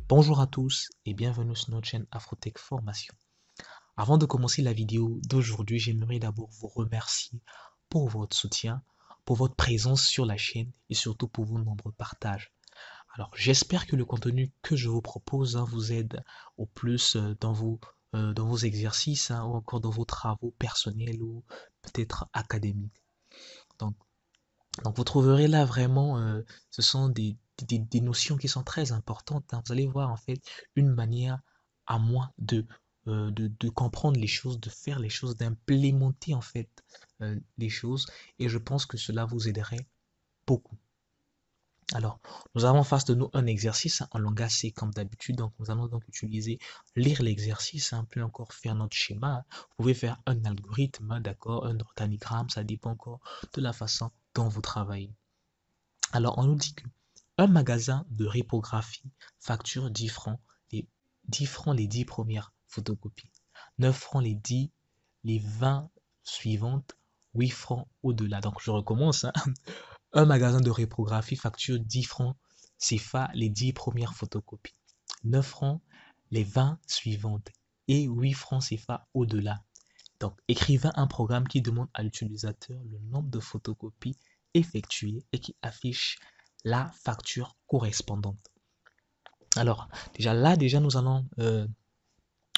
Bonjour à tous et bienvenue sur notre chaîne Afrotech Formation. Avant de commencer la vidéo d'aujourd'hui, j'aimerais d'abord vous remercier pour votre soutien, pour votre présence sur la chaîne et surtout pour vos nombreux partages. Alors, j'espère que le contenu que je vous propose vous aide au plus dans vos exercices ou encore dans vos travaux personnels ou peut-être académiques. Donc, donc, vous trouverez là vraiment, ce sont des notions qui sont très importantes. Vous allez voir en fait une manière à moi de comprendre les choses, de faire les choses, d'implémenter en fait les choses. Et je pense que cela vous aiderait beaucoup. Alors, nous avons en face de nous un exercice en langage C comme d'habitude. Donc, nous allons donc utiliser lire l'exercice, puis encore faire notre schéma. Vous pouvez faire un algorithme, d'accord, un organigramme, ça dépend encore de la façon dont vous travaillez. Alors, on nous dit que un magasin de reprographie facture 10 francs, 10 francs les 10 premières photocopies, 9 francs les 20 suivantes, 8 francs au-delà. Donc, je recommence. Un magasin de reprographie facture 10 francs CFA les 10 premières photocopies, 9 francs les 20 suivantes et 8 francs CFA au-delà. Donc, écrivez un programme qui demande à l'utilisateur le nombre de photocopies effectuées et qui affiche la facture correspondante. Alors, déjà, nous allons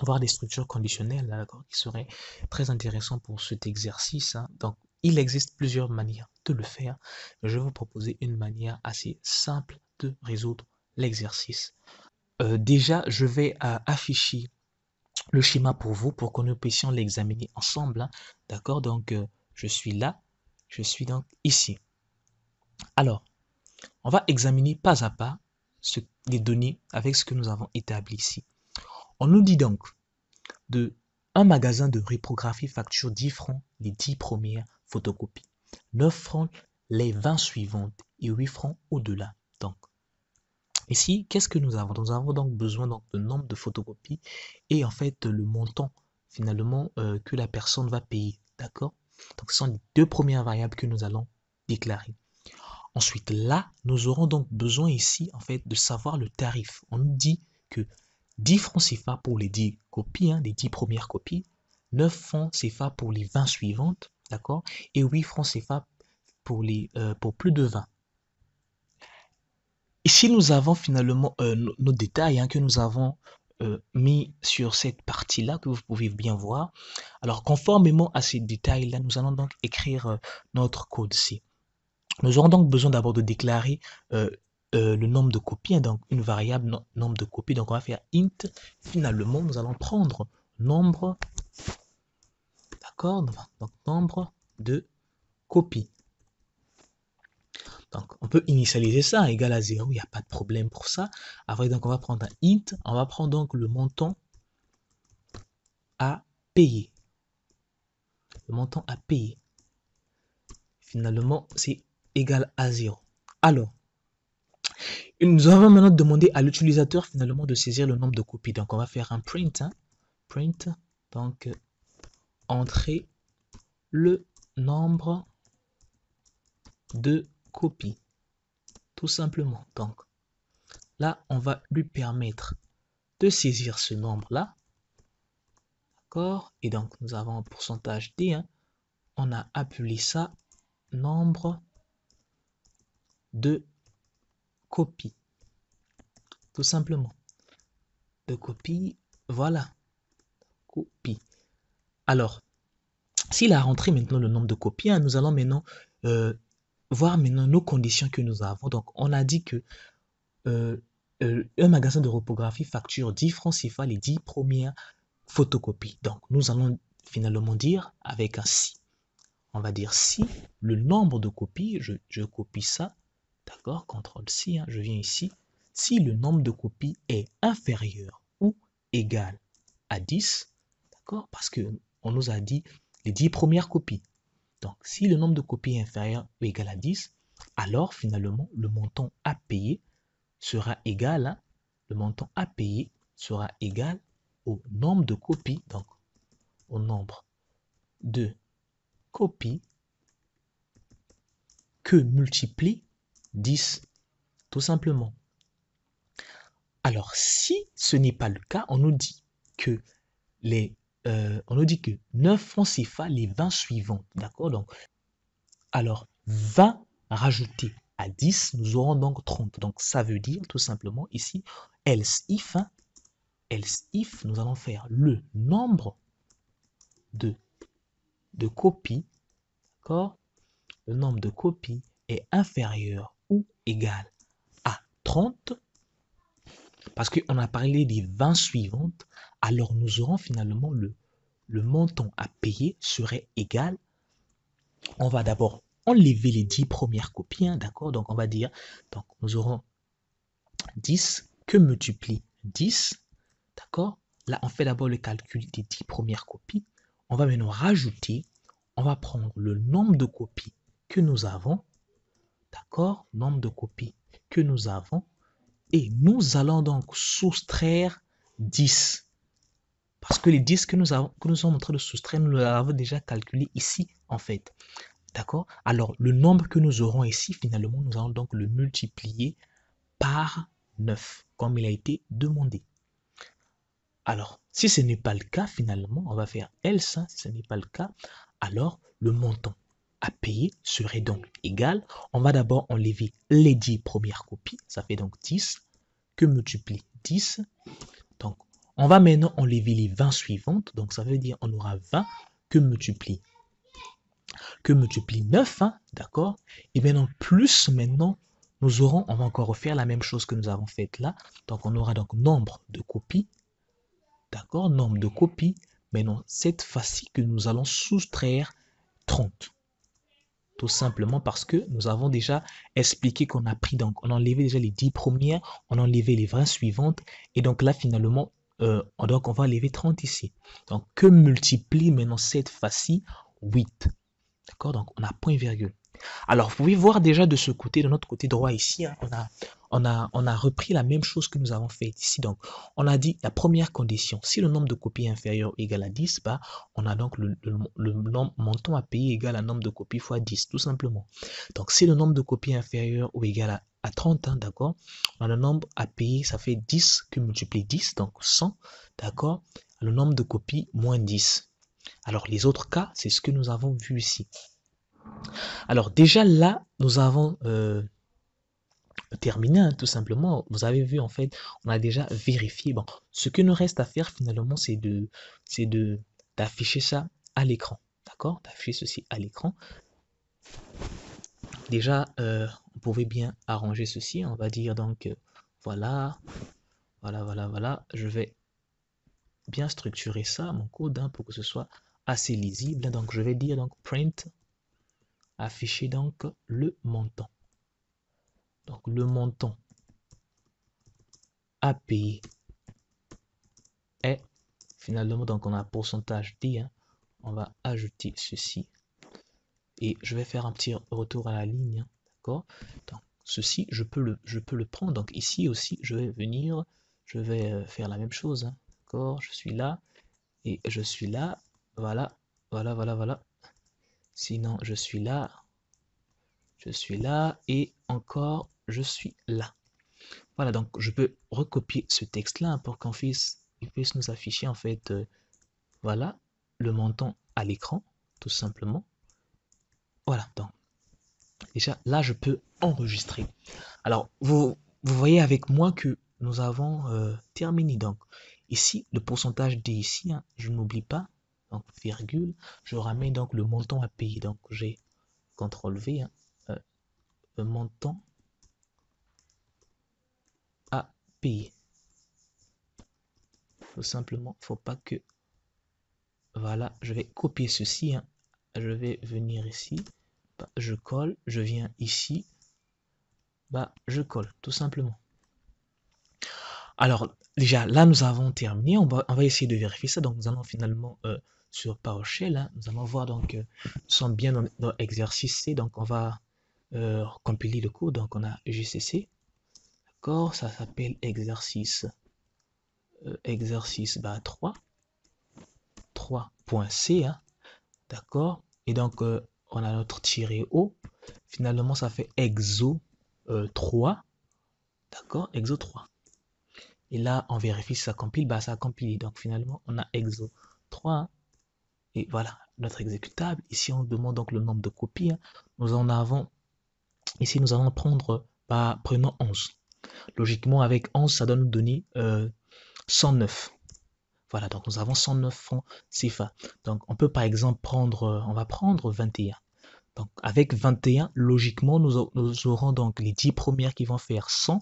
voir des structures conditionnelles, qui seraient très intéressantes pour cet exercice. Donc, il existe plusieurs manières de le faire. Je vais vous proposer une manière assez simple de résoudre l'exercice. Déjà, je vais afficher le schéma pour vous pour que nous puissions l'examiner ensemble. D'accord? Donc, je suis là. Je suis donc ici. Alors, on va examiner pas à pas les données avec ce que nous avons établi ici. On nous dit donc de un magasin de reprographie facture 10 francs les 10 premières photocopies, 9 francs les 20 suivantes et 8 francs au-delà. Donc, ici, qu'est-ce que nous avons? Nous avons donc besoin de nombre de photocopies et en fait le montant finalement que la personne va payer. D'accord? Donc, ce sont les deux premières variables que nous allons déclarer. Ensuite, là, nous aurons donc besoin ici, en fait, de savoir le tarif. On nous dit que 10 francs CFA pour les 10 copies, les 10 premières copies, 9 francs CFA pour les 20 suivantes, d'accord, et 8 francs CFA pour plus de 20. Ici, nous avons finalement nos détails que nous avons mis sur cette partie-là que vous pouvez bien voir. Alors, conformément à ces détails-là, nous allons donc écrire notre code C. Nous aurons donc besoin d'abord de déclarer le nombre de copies, donc une variable nombre de copies. Donc on va faire int. Finalement, nous allons prendre nombre, d'accord, donc nombre de copies. Donc on peut initialiser ça égal à 0, il n'y a pas de problème pour ça. Après, donc on va prendre un int, on va prendre donc le montant à payer. Le montant à payer. Finalement, c'est égal à 0. Alors, nous allons maintenant demander à l'utilisateur finalement de saisir le nombre de copies. Donc on va faire un print. Print. Donc entrer le nombre de copies. Tout simplement. Donc là, on va lui permettre de saisir ce nombre-là. D'accord? Et donc nous avons un pourcentage D. On a appelé ça nombre de copies. Tout simplement. De copies. Voilà. Copies. Alors, s'il a rentré maintenant le nombre de copies, nous allons maintenant voir maintenant nos conditions que nous avons. Donc, on a dit que un magasin de reprographie facture 10 francs CFA les 10 premières photocopies. Donc, nous allons finalement dire avec un si. On va dire si le nombre de copies, je copie ça, d'accord, CTRL-C, je viens ici. Si le nombre de copies est inférieur ou égal à 10, d'accord, parce qu'on nous a dit les 10 premières copies. Donc, si le nombre de copies est inférieur ou égal à 10, alors finalement, le montant à payer sera égal, le montant à payer sera égal au nombre de copies, donc au nombre de copies que multiplie 10, tout simplement. Alors, si ce n'est pas le cas, on nous dit que on nous dit que 9 francs CFA les 20 suivantes. D'accord? Donc, alors 20 rajouté à 10, nous aurons donc 30. Donc, ça veut dire tout simplement ici, else if, hein, else if, nous allons faire le nombre de copies, d'accord? Le nombre de copies est inférieur ou égal à 30, parce qu'on a parlé des 20 suivantes, alors nous aurons finalement le montant à payer serait égal. On va d'abord enlever les 10 premières copies, hein, d'accord? Donc on va dire, donc nous aurons 10 que multiplie 10, d'accord? Là, on fait d'abord le calcul des 10 premières copies. On va maintenant rajouter, on va prendre le nombre de copies que nous avons, d'accord? Nombre de copies que nous avons, et nous allons donc soustraire 10. Parce que les 10 que nous sommes en train de soustraire, nous l'avons déjà calculé ici, en fait. D'accord? Alors, le nombre que nous aurons ici, finalement, nous allons donc le multiplier par 9, comme il a été demandé. Alors, si ce n'est pas le cas, finalement, on va faire else. Si ce n'est pas le cas, alors le montant à payer serait donc égal. On va d'abord enlever les 10 premières copies. Ça fait donc 10 que multiplie 10. Donc, on va maintenant enlever les 20 suivantes. Donc, ça veut dire on aura 20 que multiplie 9, hein, d'accord? Et maintenant, plus maintenant, nous aurons, on va encore refaire la même chose que nous avons faite là. Donc, on aura donc nombre de copies, d'accord? Nombre de copies. Maintenant, cette fois-ci que nous allons soustraire 30. Tout simplement parce que nous avons déjà expliqué qu'on a pris, donc on a enlevé déjà les 10 premières, on a enlevé les 20 suivantes, et donc là finalement, donc on va enlever 30 ici. Donc que multiplie maintenant cette fois-ci 8. D'accord? Donc on a point virgule. Alors vous pouvez voir déjà de ce côté, de notre côté droit ici, hein, on a repris la même chose que nous avons fait ici. Donc on a dit la première condition, si le nombre de copies est inférieur ou égal à 10, bah, on a donc le montant à payer égal à nombre de copies fois 10, tout simplement. Donc si le nombre de copies est inférieur ou égal à 30, hein, d'accord, on a le nombre à payer, ça fait 10 que multiplie 10, donc 100, d'accord, le nombre de copies moins 10. Alors les autres cas, c'est ce que nous avons vu ici. Alors déjà là, nous avons terminé, hein, tout simplement. Vous avez vu, en fait, on a déjà vérifié. Bon, ce que nous reste à faire finalement, c'est d'afficher ça à l'écran. D'accord? D'afficher ceci à l'écran. Déjà, on pouvait bien arranger ceci. On va dire donc, voilà, voilà. Je vais bien structurer ça, mon code, hein, pour que ce soit assez lisible. Donc, je vais dire donc print, afficher donc le montant. Donc, le montant à payer est finalement, donc on a pourcentage D, hein, on va ajouter ceci et je vais faire un petit retour à la ligne, hein, d'accord? Donc ceci, je peux le prendre. Donc ici aussi, je vais venir, je vais faire la même chose, hein, d'accord? Je suis là et je suis là, voilà. Sinon, je suis là et encore, je suis là. Voilà, donc je peux recopier ce texte-là pour qu'on puisse nous afficher en fait, voilà, le montant à l'écran, tout simplement. Voilà, donc déjà là, je peux enregistrer. Alors, vous voyez avec moi que nous avons terminé. Donc, ici, le pourcentage D ici, hein, je n'oublie pas, donc virgule, je ramène donc le montant à payer. Donc, j'ai CTRL V, hein, le montant à payer. Tout simplement, faut pas que... Voilà, je vais copier ceci, hein. Je vais venir ici, bah, je colle, je viens ici, bah, je colle, tout simplement. Alors, déjà, là, nous avons terminé. On va essayer de vérifier ça. Donc, nous allons finalement sur PowerShell. Hein, nous allons voir, donc, nous sommes bien dans l'exercice C. Donc, on va compiler le code. Donc, on a GCC. D'accord, ça s'appelle exercice, exercice bah, 3.c. Hein, d'accord. Et donc, on a notre tiré O. Finalement, ça fait exo 3. D'accord, exo 3. Et là, on vérifie si ça compile. Bah, ça a compilé. Donc, finalement, on a exo 3. Et voilà, notre exécutable. Ici, on demande donc le nombre de copies. Nous en avons, ici, nous allons prendre, bah, prenons 11. Logiquement, avec 11, ça doit nous donner 109. Voilà, donc nous avons 109 francs CFA. Donc, on peut par exemple prendre, on va prendre 21. Donc, avec 21, logiquement, nous aurons donc les 10 premières qui vont faire 100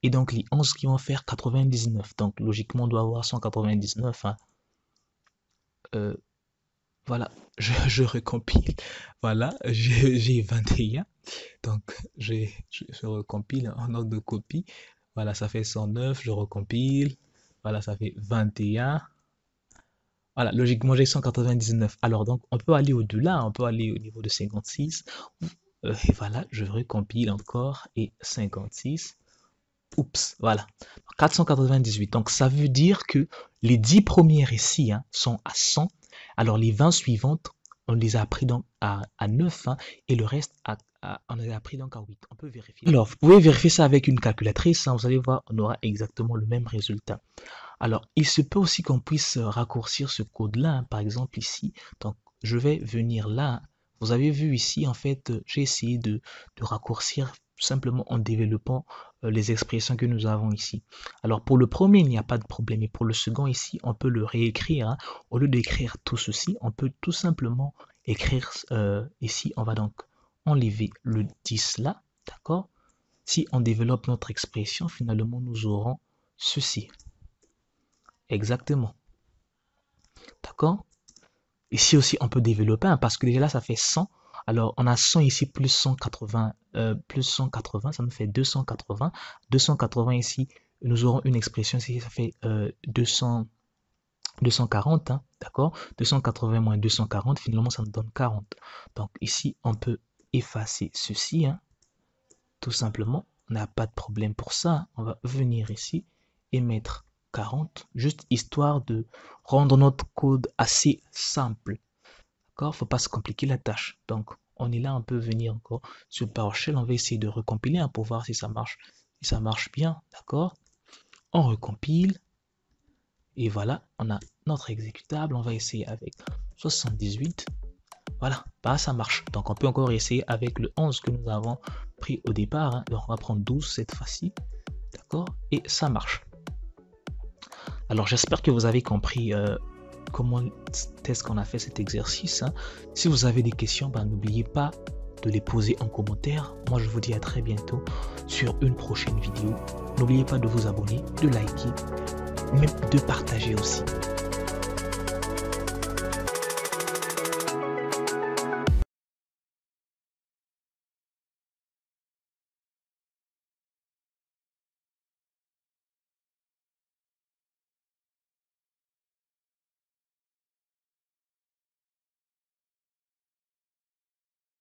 et donc les 11 qui vont faire 99. Donc, logiquement, on doit avoir 199. Hein. Voilà, je recompile. Voilà, j'ai 21. Donc, je recompile en ordre de copie. Voilà, ça fait 109. Je recompile. Voilà, ça fait 21. Voilà, logiquement, j'ai 199. Alors, donc, on peut aller au-delà. On peut aller au niveau de 56. Et voilà, je recompile encore. Et 56. Oups, voilà. 498. Donc, ça veut dire que les 10 premières ici sont à 100. Alors, les 20 suivantes, on les a pris donc à 9. Et le reste, on les a pris donc à 8. On peut vérifier. Alors, vous pouvez vérifier ça avec une calculatrice. Vous allez voir, on aura exactement le même résultat. Alors, il se peut aussi qu'on puisse raccourcir ce code-là. Par exemple, ici. Donc, je vais venir là. Vous avez vu ici, en fait, j'ai essayé de raccourcir simplement en développant les expressions que nous avons ici. Alors pour le premier, il n'y a pas de problème. Et pour le second ici, on peut le réécrire. Au lieu d'écrire tout ceci, on peut tout simplement écrire ici. On va donc enlever le 10 là. D'accord? Si on développe notre expression, finalement, nous aurons ceci. Exactement. D'accord? Ici aussi, on peut développer parce que déjà là, ça fait 100. Alors, on a 100 ici, plus 180, ça nous fait 280. 280 ici, nous aurons une expression ici, ça fait 240, d'accord? 280 moins 240, finalement, ça nous donne 40. Donc, ici, on peut effacer ceci, tout simplement. On n'a pas de problème pour ça. On va venir ici et mettre 40, juste histoire de rendre notre code assez simple. D'accord, faut pas se compliquer la tâche. Donc, on est là, on peut venir encore sur PowerShell. On va essayer de recompiler pour voir si ça marche bien. D'accord, on recompile. Et voilà, on a notre exécutable. On va essayer avec 78. Voilà, bah ça marche. Donc, on peut encore essayer avec le 11 que nous avons pris au départ. Donc, on va prendre 12 cette fois-ci. D'accord, et ça marche. Alors, j'espère que vous avez compris comment est-ce qu'on a fait cet exercice. Si vous avez des questions, n'oubliez pas de les poser en commentaire. Moi, je vous dis à très bientôt sur une prochaine vidéo. N'oubliez pas de vous abonner, de liker, même de partager aussi.